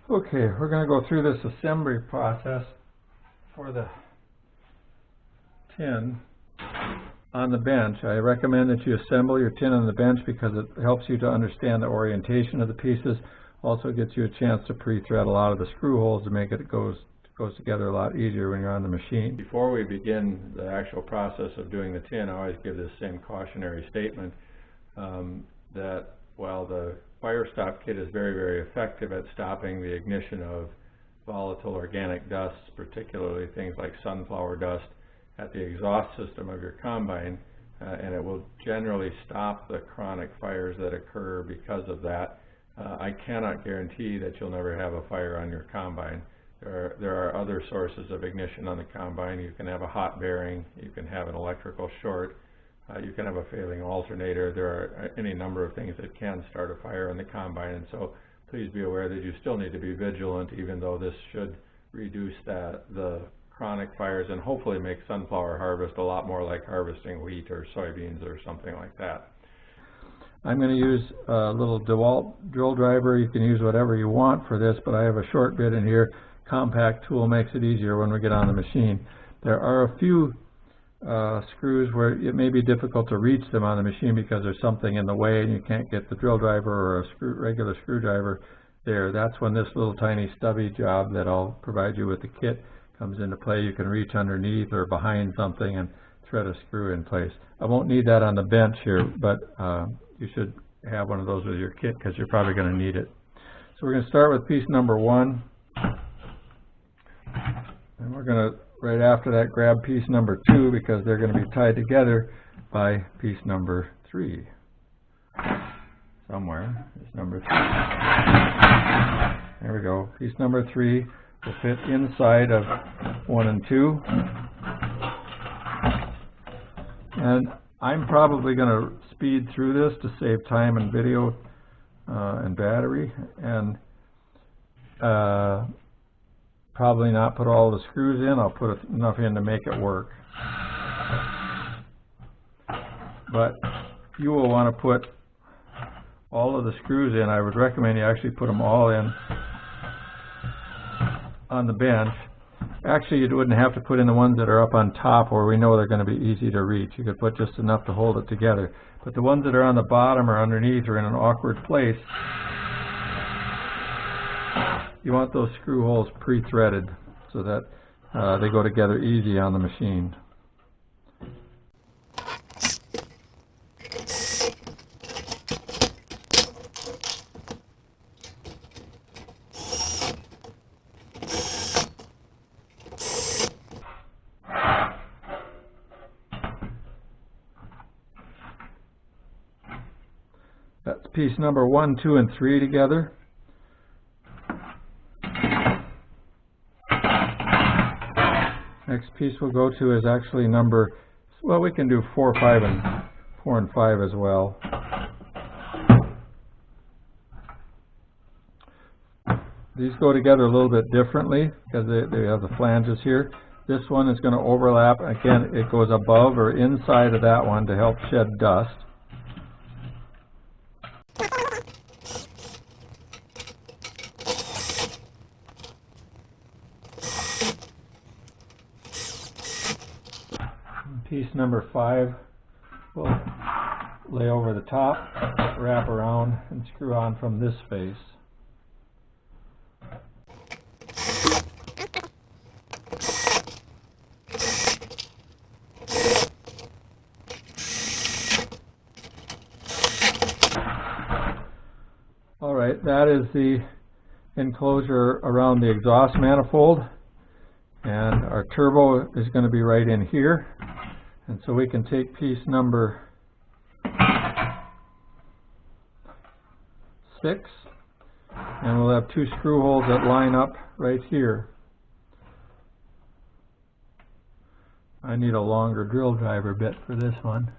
Okay, we're going to go through this assembly process for the tin on the bench. I recommend that you assemble your tin on the bench because it helps you to understand the orientation of the pieces. Also gets you a chance to pre-thread a lot of the screw holes to make it goes together a lot easier when you're on the machine. Before we begin the actual process of doing the tin, I always give this same cautionary statement that while the fire stop kit is very, very effective at stopping the ignition of volatile organic dusts, particularly things like sunflower dust, at the exhaust system of your combine, and it will generally stop the chronic fires that occur because of that. I cannot guarantee that you'll never have a fire on your combine. There are other sources of ignition on the combine. You can have a hot bearing, you can have an electrical short, you can have a failing alternator. There are any number of things that can start a fire in the combine, and so please be aware that you still need to be vigilant, even though this should reduce the chronic fires and hopefully make sunflower harvest a lot more like harvesting wheat or soybeans or something like that. I'm going to use a little DeWalt drill driver. You can use whatever you want for this, but I have a short bit in here. Compact tool makes it easier when we get on the machine. There are a few screws where it may be difficult to reach them on the machine because there's something in the way and you can't get the drill driver or a regular screwdriver there. That's when this little tiny stubby job that I'll provide you with the kit comes into play. You can reach underneath or behind something and thread a screw in place. I won't need that on the bench here, but you should have one of those with your kit because you're probably going to need it. So we're going to start with piece number 1. And we're going to, right after that, grab piece number 2 because they're going to be tied together by piece number 3. Somewhere is number 3. There we go. Piece number 3 will fit inside of 1 and 2. And I'm probably going to speed through this to save time and video and battery, and probably not put all the screws in. I'll put enough in to make it work. But you will want to put all of the screws in. I would recommend you actually put them all in on the bench. Actually, you wouldn't have to put in the ones that are up on top where we know they're going to be easy to reach. You could put just enough to hold it together. But the ones that are on the bottom or underneath or in an awkward place, you want those screw holes pre-threaded so that they go together easy on the machine. That's piece number 1, 2, and 3 together. Next piece we'll go to is actually number, well, we can do 4 and 5 as well. These go together a little bit differently because they have the flanges here. This one is going to overlap. Again, it goes above or inside of that one to help shed dust. Piece number 5 will lay over the top, wrap around, and screw on from this face. Alright, that is the enclosure around the exhaust manifold, and our turbo is going to be right in here. And so we can take piece number 6, and we'll have 2 screw holes that line up right here. I need a longer drill driver bit for this one.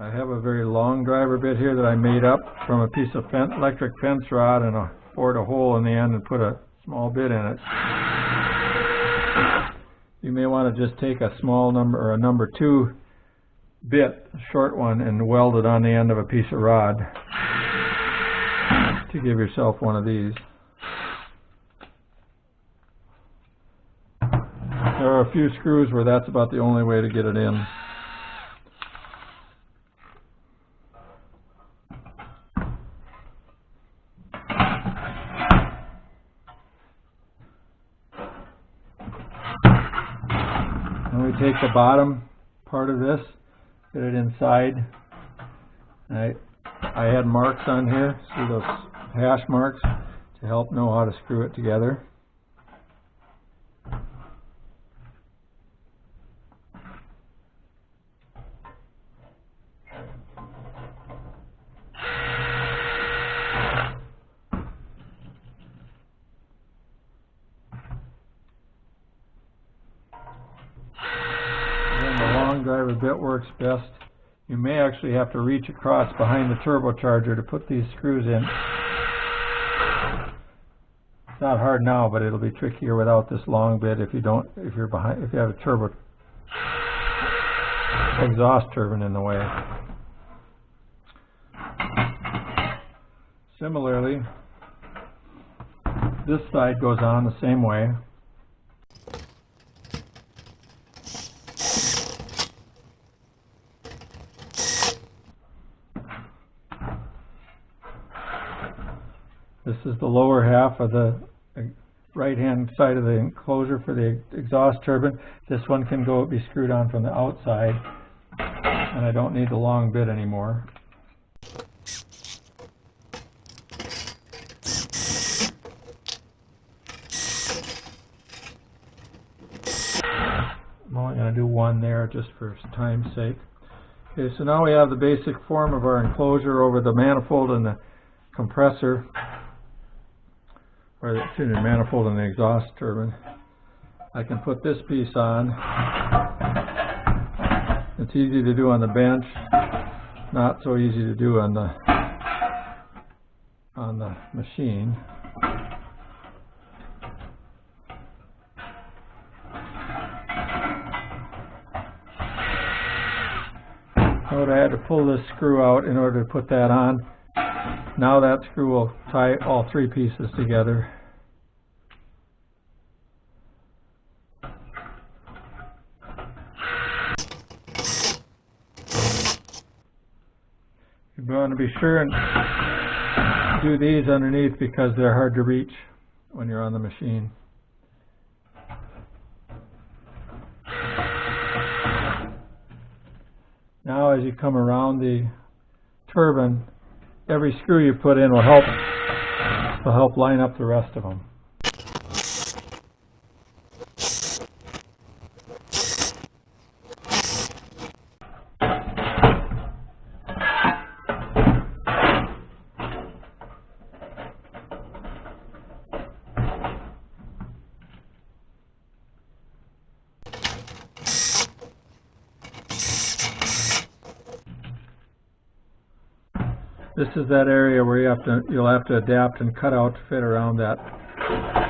I have a very long driver bit here that I made up from a piece of electric fence rod, and I bored a hole in the end and put a small bit in it. You may want to just take a small number or a number 2 bit, a short one, and weld it on the end of a piece of rod to give yourself one of these. are a few screws where that's about the only way to get it in. And we take the bottom part of this, get it inside. I had marks on here, see those hash marks, to help know how to screw it together. And the long driver bit works best. You may actually have to reach across behind the turbocharger to put these screws in. It's not hard now, but it'll be trickier without this long bit if you have a turbo exhaust turbine in the way. Similarly, this side goes on the same way. This is the lower half of the right-hand side of the enclosure for the exhaust turbine. This one can be screwed on from the outside, and I don't need the long bit anymore. I'm only going to do one there just for time's sake. Okay, so now we have the basic form of our enclosure over the manifold and the compressor, or the manifold and the exhaust turbine. I can put this piece on. It's easy to do on the bench, not so easy to do on the machine. Note I had to pull this screw out in order to put that on. Now that screw will tie all three pieces together. You want to be sure and do these underneath because they're hard to reach when you're on the machine. Now as you come around the turbine, every screw you put in will help line up the rest of them. This is that area where you'll have to adapt and cut out to fit around that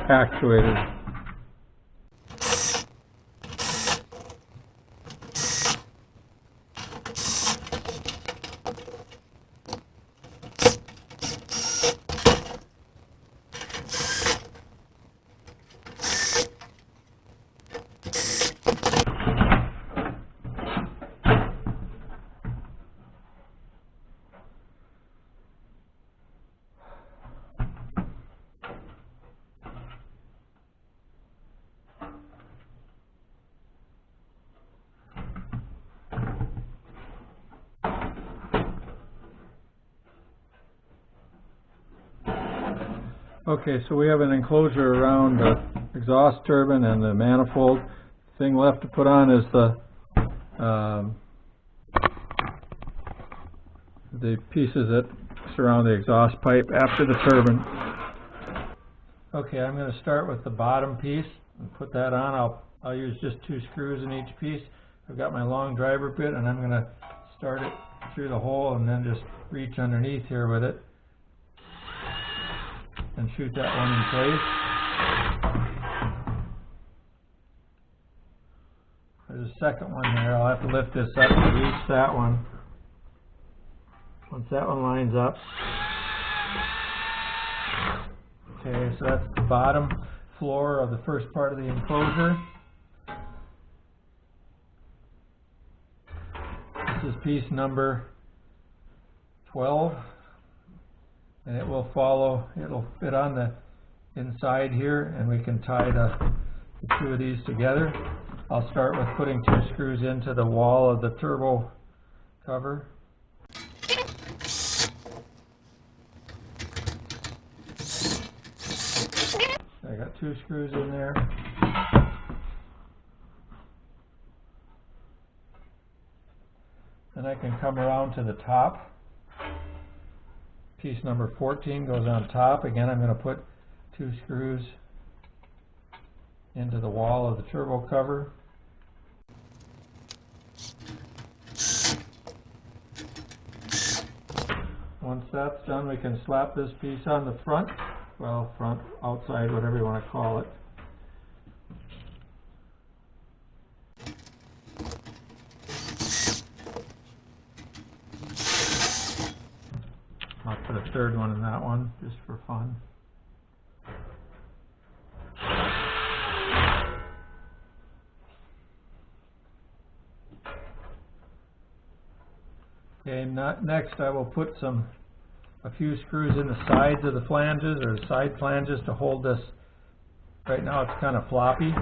actuator. Okay, so we have an enclosure around the exhaust turbine and the manifold. The thing left to put on is the pieces that surround the exhaust pipe after the turbine. Okay, I'm going to start with the bottom piece and put that on. I'll use just 2 screws in each piece. I've got my long driver bit and I'm going to start it through the hole and then just reach underneath here with it and shoot that one in place. There's a second one there. I'll have to lift this up to reach that one. Once that one lines up. Okay, so that's the bottom floor of the first part of the enclosure. is piece number 12, and it will follow, it'll fit on the inside here, and we can tie the two of these together. I'll start with putting 2 screws into the wall of the turbo cover. I got 2 screws in there. Then I can come around to the top. Piece number 14 goes on top. Again, I'm going to put 2 screws into the wall of the turbo cover. Once that's done, we can slap this piece on the front. Well, front, outside, whatever you want to call it. I'll put a 3rd one in that one, just for fun. Okay, next I will put a few screws in the sides of the flanges, or side flanges, to hold this. Right now it's kind of floppy,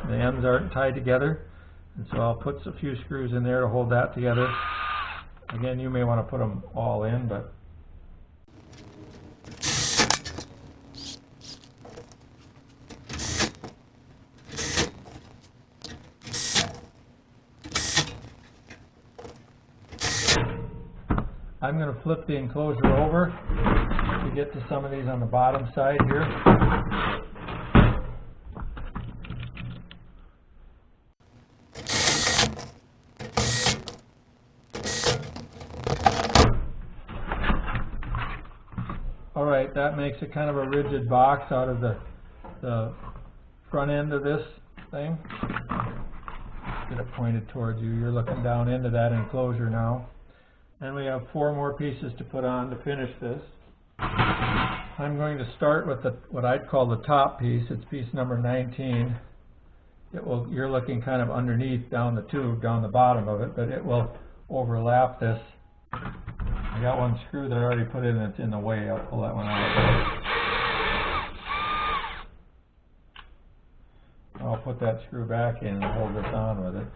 the ends aren't tied together, and so I'll put a few screws in there to hold that together. Again, you may want to put them all in, but I'm going to flip the enclosure over to get to some of these on the bottom side here. Alright, that makes it kind of a rigid box out of the front end of this thing. Get it pointed towards you. You're looking down into that enclosure now. And we have 4 more pieces to put on to finish this. I'm going to start with what I'd call the top piece. It's piece number 19. You're looking kind of underneath down the tube, down the bottom of it, but it will overlap this. I got 1 screw that I already put in that's in the way. I'll pull that one out. I'll put that screw back in and hold this on with it.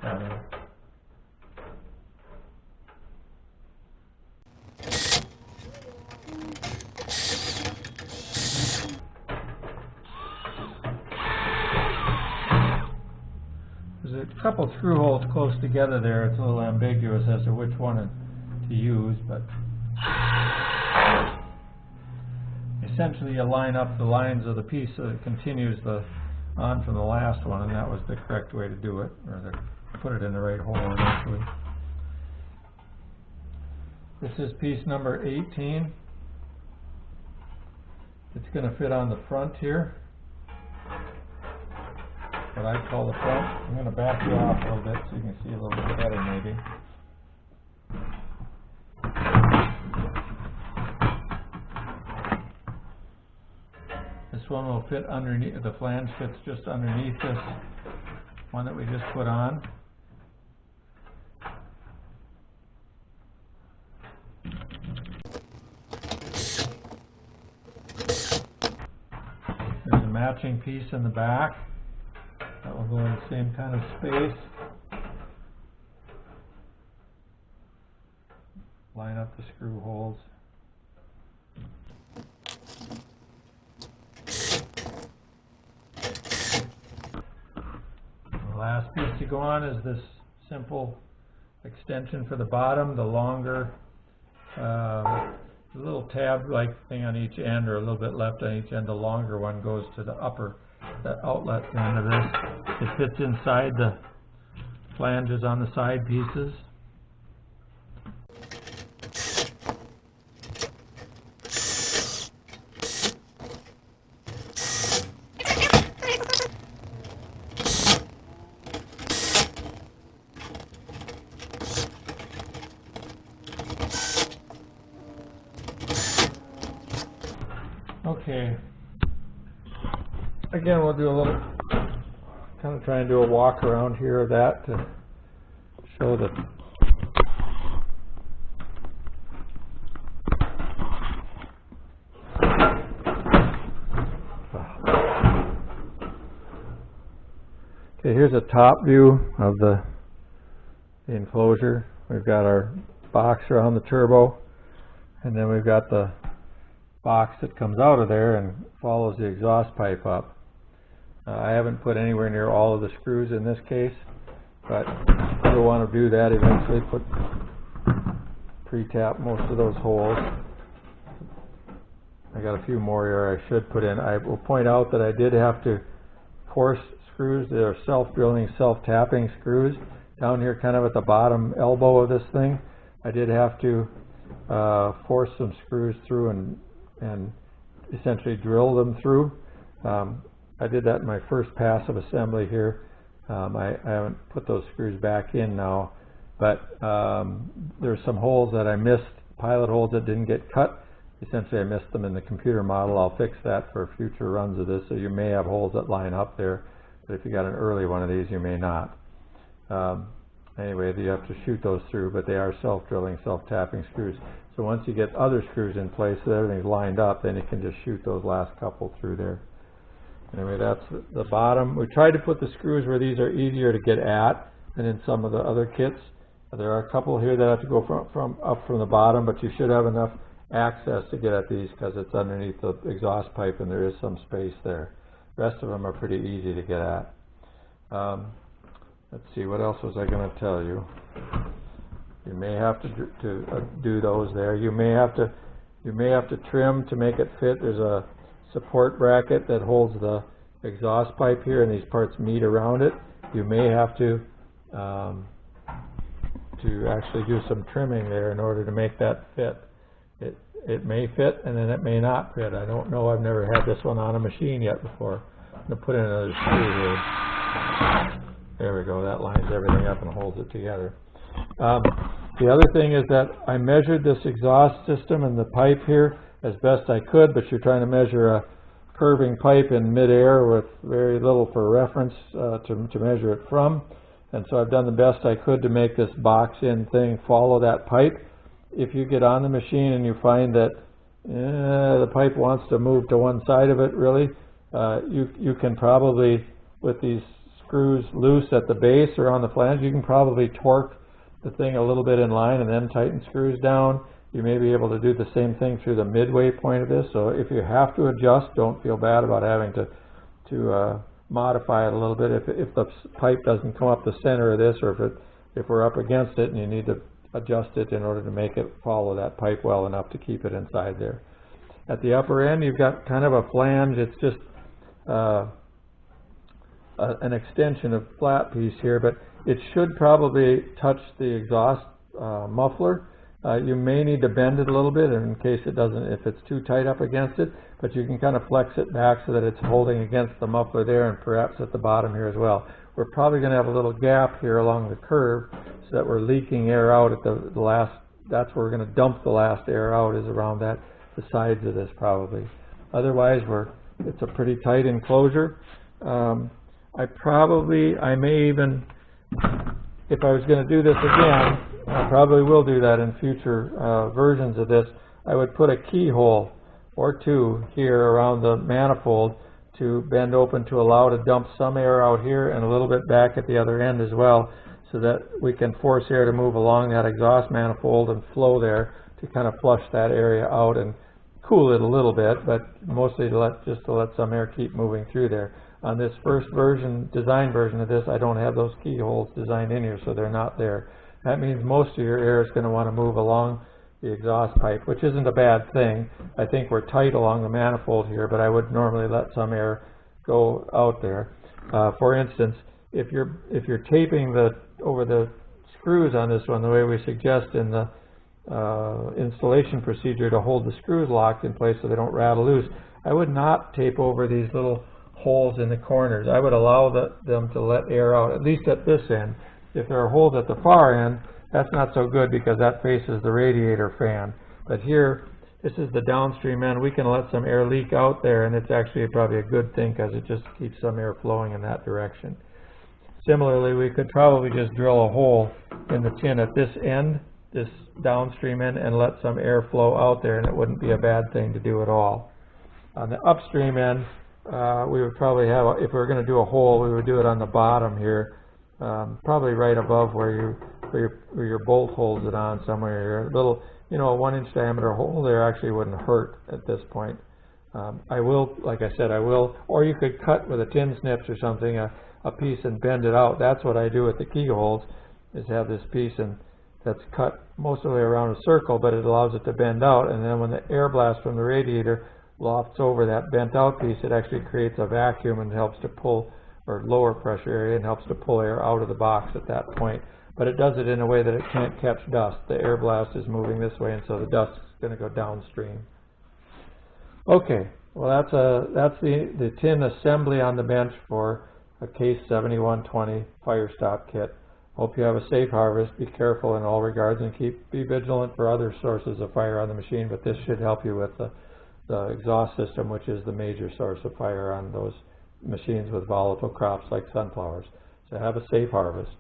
There's a couple screw holes close together there. It's a little ambiguous as to which one to use, but essentially you line up the lines of the piece so it continues on from the last one, and that was the correct way to do it, or to put it in the right hole eventually. This is piece number 18. It's going to fit on the front here, what I call the front. I'm going to back you off a little bit so you can see a little bit better maybe. This one will fit underneath, the flange fits just underneath this one that we just put on. There's a matching piece in the back that will go in the same kind of space. Line up the screw holes. The last piece to go on is this simple extension for the bottom. The longer, the little tab-like thing on each end, or a little bit left on each end. The longer one goes to the outlet end of this. It fits inside the flanges on the side pieces. Okay, again we'll do a little, kind of try and do a walk around here of that to show that Okay, here's a top view of the enclosure. We've got our box around the turbo, and then we've got the box that comes out of there and follows the exhaust pipe up. I haven't put anywhere near all of the screws in this case, but you'll want to do that eventually. Pre-tap most of those holes. I got a few more here I should put in. I will point out that I did have to force screws. They are self-drilling, self-tapping screws down here kind of at the bottom elbow of this thing. I did have to force some screws through and essentially drill them through. I did that in my first pass of assembly here. I haven't put those screws back in now, but there's some holes that I missed, pilot holes that didn't get cut. Essentially I missed them in the computer model. I'll fix that for future runs of this, so you may have holes that line up there, but if you got an early one of these you may not. Anyway, you have to shoot those through, but they are self-drilling, self-tapping screws. So once you get other screws in place so everything's lined up, then you can just shoot those last couple through there. Anyway, that's the bottom. We tried to put the screws where these are easier to get at than in some of the other kits. There are a couple here that have to go up from the bottom, but you should have enough access to get at these because it's underneath the exhaust pipe and there is some space there. The rest of them are pretty easy to get at. Let's see, what else was I going to tell you? You may have to do those there. You may have to trim to make it fit. There's a support bracket that holds the exhaust pipe here, and these parts meet around it. You may have to actually do some trimming there in order to make that fit. It may fit, and then it may not fit. I don't know. I've never had this one on a machine yet before. I'm going to put in another screw here. There we go. That lines everything up and holds it together. The other thing is that I measured this exhaust system and the pipe here as best I could, but you're trying to measure a curving pipe in midair with very little for reference to measure it from. And so I've done the best I could to make this box-in thing follow that pipe. If you get on the machine and you find that the pipe wants to move to one side of it, really, you can probably, with these screws loose at the base or on the flange, you can probably torque the thing a little bit in line and then tighten screws down. You may be able to do the same thing through the midway point of this. So if you have to adjust, don't feel bad about having to modify it a little bit. If the pipe doesn't come up the center of this, or if we're up against it and you need to adjust it in order to make it follow that pipe well enough to keep it inside there. At the upper end, you've got kind of a flange. It's just an extension of flat piece here, but it should probably touch the exhaust muffler. You may need to bend it a little bit in case it doesn't, if it's too tight up against it, but you can kind of flex it back so that it's holding against the muffler there, and perhaps at the bottom here as well. We're probably going to have a little gap here along the curve so that we're leaking air out at the last, that's where we're going to dump the last air out, is around the sides of this probably. Otherwise, it's a pretty tight enclosure. I may even, if I was going to do this again, I probably will do that in future versions of this, I would put a keyhole or two here around the manifold to bend open to allow to dump some air out here and a little bit back at the other end as well, so that we can force air to move along that exhaust manifold and flow there to kind of flush that area out and cool it a little bit, but mostly just to let some air keep moving through there. On this first version, design version of this, I don't have those keyholes designed in here, so they're not there. That means most of your air is going to want to move along the exhaust pipe, which isn't a bad thing. I think we're tight along the manifold here, but I would normally let some air go out there. For instance, if you're taping over the screws on this one, the way we suggest in the installation procedure to hold the screws locked in place so they don't rattle loose, I would not tape over these little holes in the corners. I would allow them to let air out, at least at this end. If there are holes at the far end, that's not so good because that faces the radiator fan. But here, this is the downstream end. We can let some air leak out there, and it's actually probably a good thing because it just keeps some air flowing in that direction. Similarly, we could probably just drill a hole in the tin at this end, this downstream end, and let some air flow out there, and it wouldn't be a bad thing to do at all. On the upstream end, we would probably have, if we were going to do a hole, we would do it on the bottom here, probably right above where your bolt holds it on somewhere here. A little, you know, a 1-inch diameter hole there actually wouldn't hurt at this point. I will, like I said, I will, or you could cut with a tin snips or something, a piece and bend it out. That's what I do with the key holes, is have this piece and that's cut most of the way around a circle, but it allows it to bend out, and then when the air blast from the radiator lofts over that bent out piece, it actually creates a vacuum and helps to pull, or lower pressure area, and helps to pull air out of the box at that point. But it does it in a way that it can't catch dust. The air blast is moving this way, and so the dust is going to go downstream. Okay, well that's the tin assembly on the bench for a C7120 fire stop kit. Hope you have a safe harvest. Be careful in all regards and be vigilant for other sources of fire on the machine, but this should help you with the exhaust system, which is the major source of fire on those machines with volatile crops like sunflowers. So have a safe harvest.